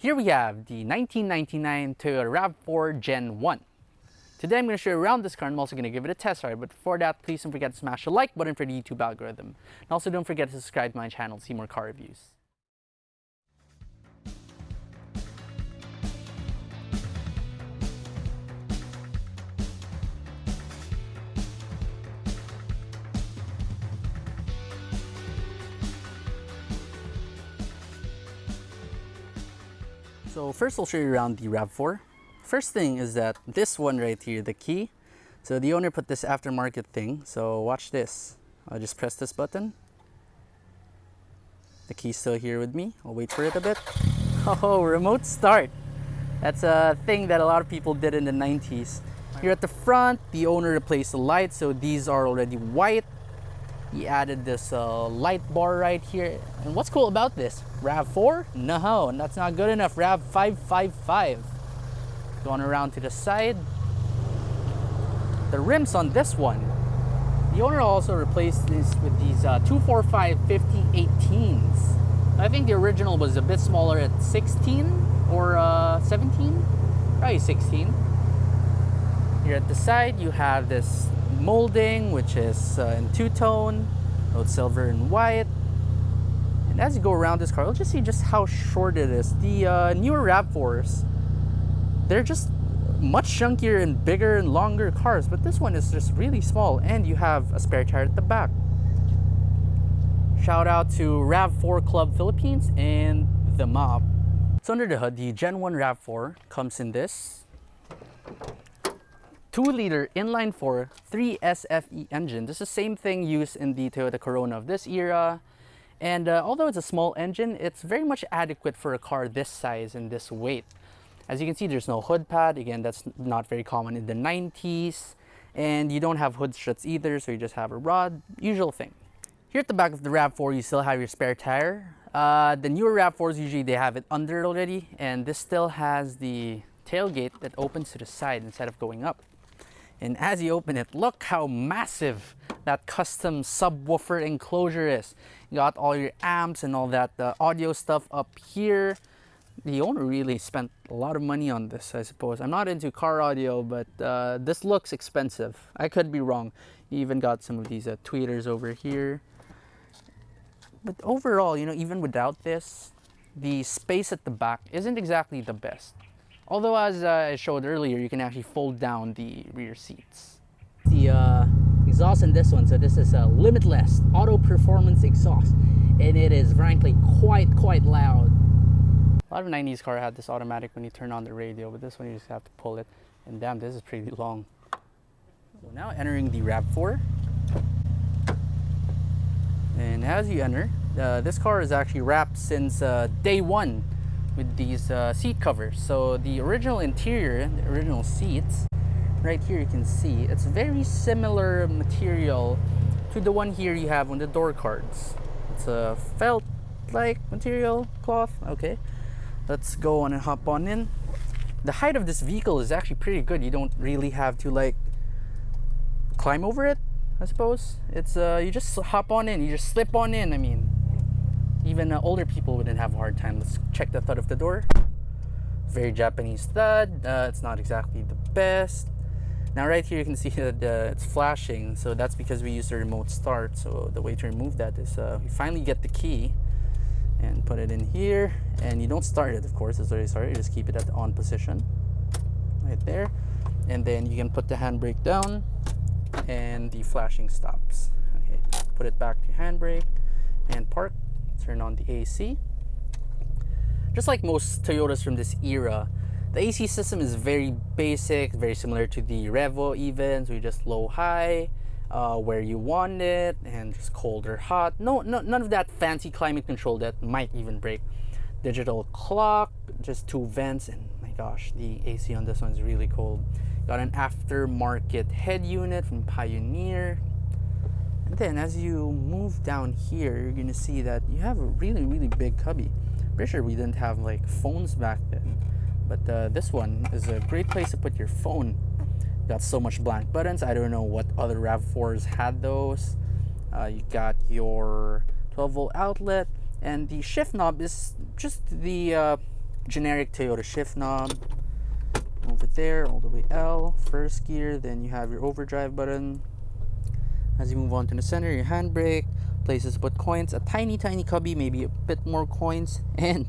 Here we have the 1999 Toyota Rav4 Gen 1. Today I'm going to show you around this car and I'm also going to give it a test ride. But before that, please don't forget to smash the like button for the YouTube algorithm. And also don't forget to subscribe to my channel to see more car reviews. So first I'll show you around the Rav4. First thing is that this one right here, the key. So the owner put this aftermarket thing. So watch this. I'll just press this button. The key's still here with me. I'll wait for it a bit. Oh, remote start. That's a thing that a lot of people did in the 90s. Here at the front, the owner replaced the lights. So these are already white. He added this light bar right here. And what's cool about this? Rav4? No, that's not good enough. Rav555. Going around to the side. The rims on this one. The owner also replaced this with these 245 5018s. I think the original was a bit smaller at 16 or 17. Probably 16. Here at the side, you have this molding, which is in two-tone, both silver and white. And as you go around this car, you'll just see just how short it is. The newer Rav4s, they're just much chunkier and bigger and longer cars, but this one is just really small, and you have a spare tire at the back. Shout out to Rav4 Club Philippines and the mob. So under the hood, the Gen 1 Rav4 comes in this 2-liter inline-4 3SFE engine. This is the same thing used in the Toyota Corona of this era. And although it's a small engine, it's very much adequate for a car this size and this weight. As you can see, there's no hood pad. Again, that's not very common in the 90s. And you don't have hood struts either, so you just have a rod. Usual thing. Here at the back of the Rav4, you still have your spare tire. The newer Rav4s, usually they have it under already. And this still has the tailgate that opens to the side instead of going up. And as you open it, look how massive that custom subwoofer enclosure is. You got all your amps and all that audio stuff up here. The owner really spent a lot of money on this, I suppose. I'm not into car audio, but this looks expensive. I could be wrong. You even got some of these tweeters over here. But overall, you know, even without this, the space at the back isn't exactly the best. Although, as I showed earlier, you can actually fold down the rear seats. The exhaust in this one, so this is a limitless auto performance exhaust, and it is frankly quite loud. A lot of 90s car had this automatic when you turn on the radio, but this one you just have to pull it. And damn, this is pretty long. So now entering the Rav4. And as you enter, this car is actually wrapped since day one with these seat covers. So the original interior, the original seats, right here you can see, it's very similar material to the one here you have on the door cards. It's a felt-like material, cloth, okay. Let's go on and hop on in. The height of this vehicle is actually pretty good. You don't really have to like climb over it, I suppose. It's you just hop on in, you just slip on in. I mean, even older people wouldn't have a hard time. Let's check the thud of the door. Very Japanese thud. It's not exactly the best. Now right here you can see that it's flashing, so that's because we used a remote start. So the way to remove that is we finally get the key and put it in here, and you don't start it, of course. It's already started. You just keep it at the on position right there, and then you can put the handbrake down and the flashing stops. Okay, put it back to handbrake and park. Turn on the AC. Just like most Toyotas from this era, the AC system is very basic, very similar to the Revo even. So you just low high, where you want it, and just cold or hot. None of that fancy climate control that might even break. Digital clock, just 2 vents, and my gosh, the AC on this one is really cold. Got an aftermarket head unit from Pioneer. And then as you move down here, you're gonna see that you have a really big cubby. Pretty sure we didn't have like phones back then, but this one is a great place to put your phone. Got so much blank buttons. I don't know what other Rav4s had those. You got your 12-volt outlet, and the shift knob is just the generic Toyota shift knob. Over there, all the way L, first gear. Then you have your overdrive button. As you move on to the center, your handbrake, places to put coins, a tiny cubby, maybe a bit more coins, and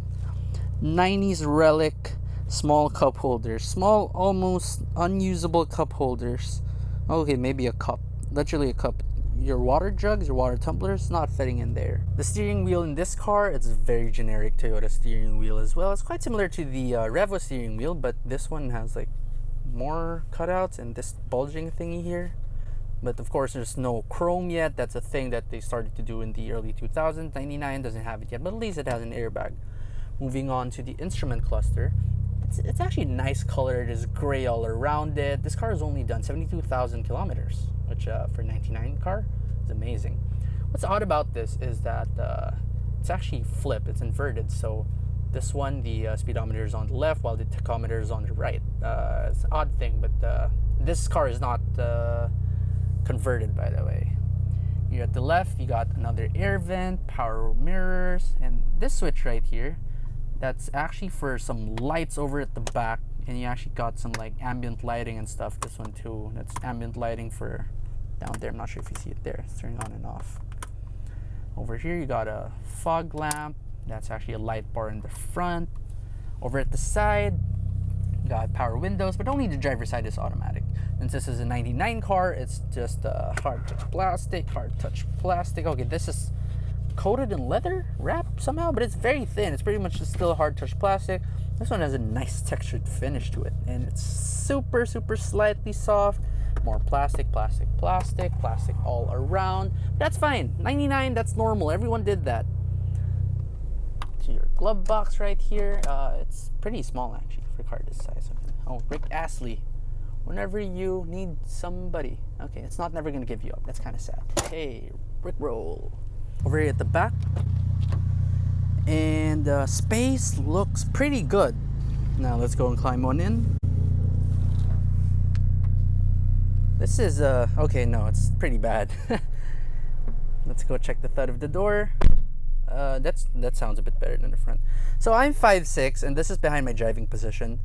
90s relic small cup holders. Small, almost unusable cup holders. Okay, maybe a cup. Literally a cup. Your water jugs, your water tumblers, not fitting in there. The steering wheel in this car, it's a very generic Toyota steering wheel as well. It's quite similar to the Rav4 steering wheel, but this one has like more cutouts and this bulging thingy here. But of course, there's no chrome yet. That's a thing that they started to do in the early 2000s. 99 doesn't have it yet, but at least it has an airbag. Moving on to the instrument cluster. It's actually a nice color. It is gray all around it. This car has only done 72,000 kilometers, which for a 99 car is amazing. What's odd about this is that it's actually flipped. It's inverted. So this one, the speedometer is on the left while the tachometer is on the right. It's an odd thing, but this car is not converted, by the way. Here at the left, you got another air vent, power mirrors, and this switch right here, that's actually for some lights over at the back, and you actually got some like ambient lighting and stuff. This one too, that's ambient lighting for down there. I'm not sure if you see it there. It's turning on and off. Over here you got a fog lamp. That's actually a light bar in the front. Over at the side, you got power windows, but only the driver's side is automatic. Since this is a 99 car, it's just hard touch plastic. Okay, this is coated in leather wrap somehow, but it's very thin. It's pretty much just still hard touch plastic. This one has a nice textured finish to it, and it's super slightly soft. More plastic all around. That's fine. 99, that's normal. Everyone did that. To your glove box right here, it's pretty small actually for a car this size. Oh, Rick Astley, whenever you need somebody. Okay, it's not never gonna give you up. That's kind of sad. Hey, Rick roll. Over here at the back, and space looks pretty good. Now let's go and climb on in. This is okay, no, it's pretty bad. Let's go check the thud of the door. That sounds a bit better than the front. So I'm 5'6", and this is behind my driving position.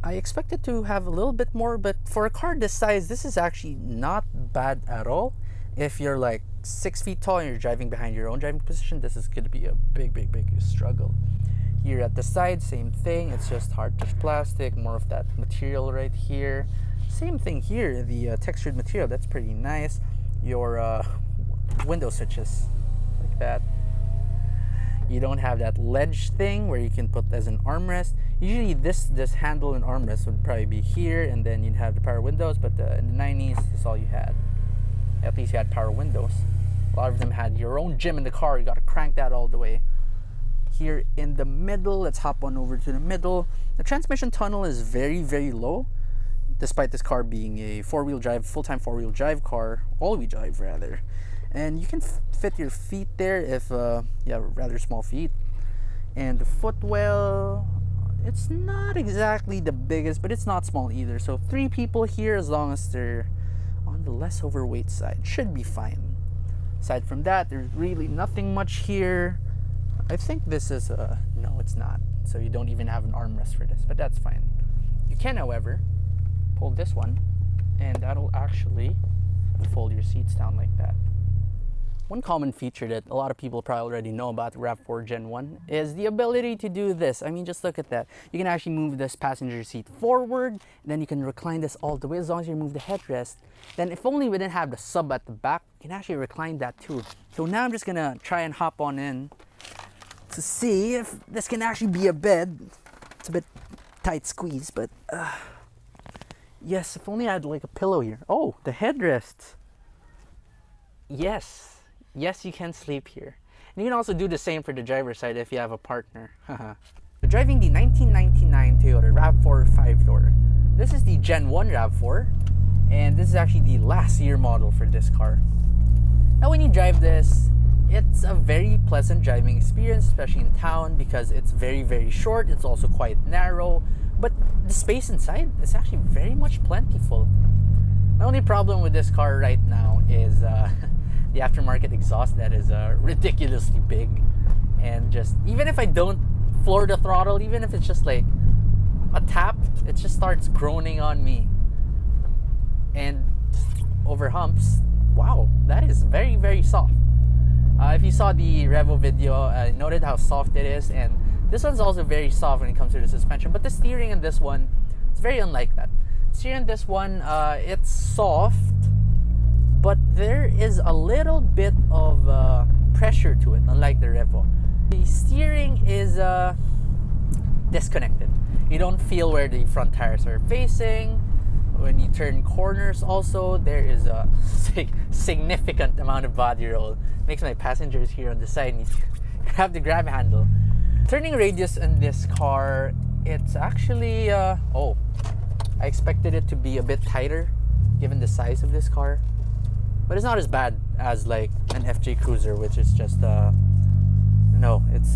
I expected to have a little bit more, but for a car this size, this is actually not bad at all. If you're like 6 feet tall and you're driving behind your own driving position, this is going to be a big struggle. Here at the side, same thing. It's just hard touch plastic, more of that material right here. Same thing here, the textured material, that's pretty nice. Your window switches, like that. You don't have that ledge thing where you can put as an armrest. Usually this handle and armrest would probably be here, and then you'd have the power windows, but in the 90s, that's all you had. At least you had power windows. A lot of them had your own gym in the car. You got to crank that all the way. Here in the middle, let's hop on over to the middle. The transmission tunnel is very low, despite this car being a four-wheel drive, full-time four-wheel drive car, all-wheel drive rather. And you can fit your feet there if you have rather small feet. And the footwell, it's not exactly the biggest, but it's not small either. So 3 people here, as long as they're on the less overweight side, should be fine. Aside from that, there's really nothing much here. I think this is no, it's not. So you don't even have an armrest for this, but that's fine. You can, however, pull this one, and that'll actually fold your seats down like that. One common feature that a lot of people probably already know about the Rav4 Gen 1 is the ability to do this. I mean, just look at that. You can actually move this passenger seat forward, and then you can recline this all the way as long as you remove the headrest. Then if only we didn't have the sub at the back, you can actually recline that too. So now I'm just gonna try and hop on in to see if this can actually be a bed. It's a bit tight squeeze, but yes, if only I had like a pillow here. Oh, the headrest. Yes, you can sleep here. And you can also do the same for the driver's side if you have a partner. We're driving the 1999 Toyota Rav4 5-door. This is the Gen 1 Rav4, and this is actually the last year model for this car. Now when you drive this, it's a very pleasant driving experience, especially in town, because it's very short. It's also quite narrow, but the space inside is actually very much plentiful. The only problem with this car right now is the aftermarket exhaust that is ridiculously big, and just even if I don't floor the throttle, even if it's just like a tap, it just starts groaning on me. And over humps, wow, that is very, very soft. If you saw the Revo video, I noted how soft it is, and this one's also very soft when it comes to the suspension, but the steering in this one, it's very unlike that. Steering in this one, it's soft, but there is a little bit of pressure to it, unlike the Revo. The steering is disconnected. You don't feel where the front tires are facing. When you turn corners also, there is a significant amount of body roll. Makes my passengers here on the side need to grab the grab handle. Turning radius in this car, it's actually, I expected it to be a bit tighter given the size of this car. But it's not as bad as like an FJ Cruiser, which is just, no, it's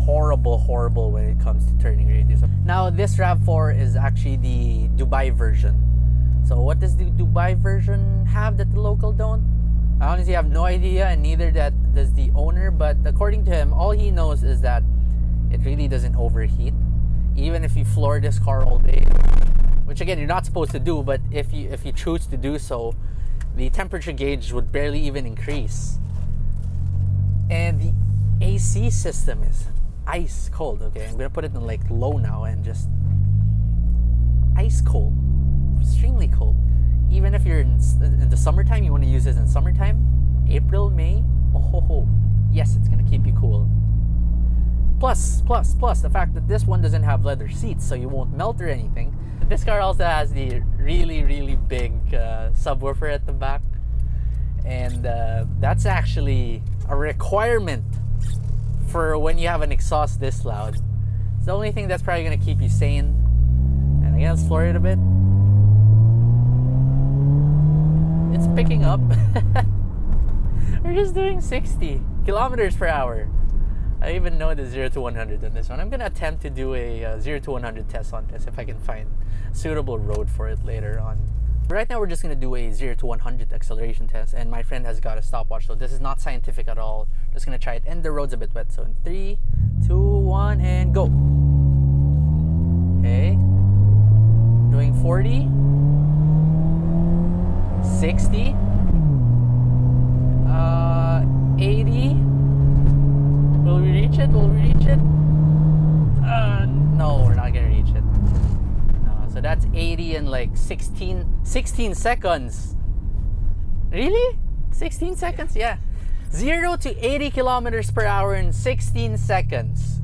horrible when it comes to turning radius. Now, this Rav4 is actually the Dubai version. So what does the Dubai version have that the local don't? I honestly have no idea, and neither does the owner, but according to him, all he knows is that it really doesn't overheat. Even if you floor this car all day, which again, you're not supposed to do, but if you choose to do so, the temperature gauge would barely even increase. And the AC system is ice cold. Okay, I'm gonna put it in like low now and just ice cold, extremely cold. Even if you're in the summertime, you want to use this in summertime, April, May. Oh, yes, it's gonna keep you cool. Plus the fact that this one doesn't have leather seats, so you won't melt or anything. This car also has the really big subwoofer at the back, and that's actually a requirement for when you have an exhaust this loud. It's the only thing that's probably going to keep you sane. And again, let's floor it a bit. It's picking up. We're just doing 60 kilometers per hour. I even know the 0 to 100 on this one. I'm going to attempt to do a 0 to 100 test on this if I can find a suitable road for it later on. Right now, we're just going to do a 0 to 100 acceleration test, and my friend has got a stopwatch, so this is not scientific at all. Just going to try it, and the road's a bit wet. So in 3, 2, 1, and go. Okay. Doing 40. 60. 80. Will we reach it? No, we're not going to reach it. So that's 80 in like 16 seconds. Really? 16 seconds? Yeah. 0 to 80 kilometers per hour in 16 seconds.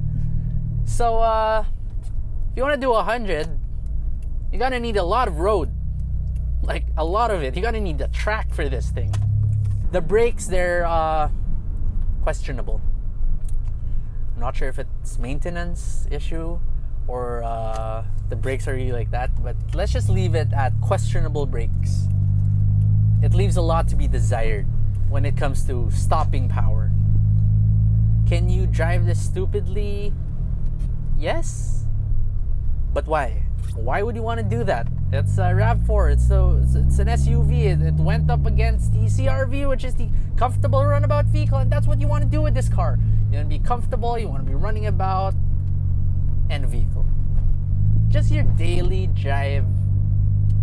So, if you want to do 100, you're going to need a lot of road. Like, a lot of it. You're going to need the track for this thing. The brakes, they're questionable. I'm not sure if it's maintenance issue or the brakes are really like that, but let's just leave it at questionable brakes. It leaves a lot to be desired when it comes to stopping power. Can you drive this stupidly? Yes. But why? Why would you want to do that? It's a Rav4. It's an SUV. It went up against the CRV, which is the comfortable runabout vehicle, and that's what you want to do with this car. You want to be comfortable. You want to be running about. End vehicle. Just your daily drive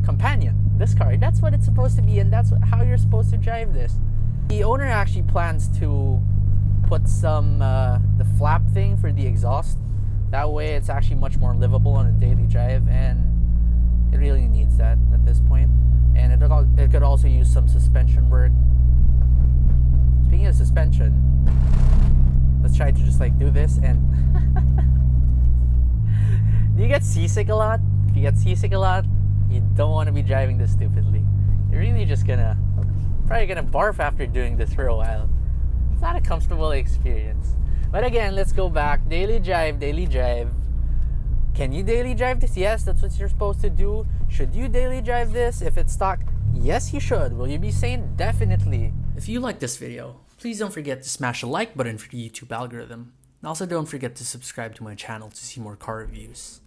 companion. This car. That's what it's supposed to be, and that's how you're supposed to drive this. The owner actually plans to put some the flap thing for the exhaust. That way, it's actually much more livable on a daily drive, and it really needs that at this point. And it could also use some suspension work. Speaking of suspension, let's try to just like do this. And do you get seasick a lot? If you get seasick a lot, you don't want to be driving this stupidly. You're really just probably gonna barf after doing this for a while. It's not a comfortable experience. But again, let's go back. Daily drive. Can you daily drive this? Yes, that's what you're supposed to do. Should you daily drive this? If it's stock, yes, you should. Will you be sane? Definitely. If you like this video, please don't forget to smash the like button for the YouTube algorithm. And also don't forget to subscribe to my channel to see more car reviews.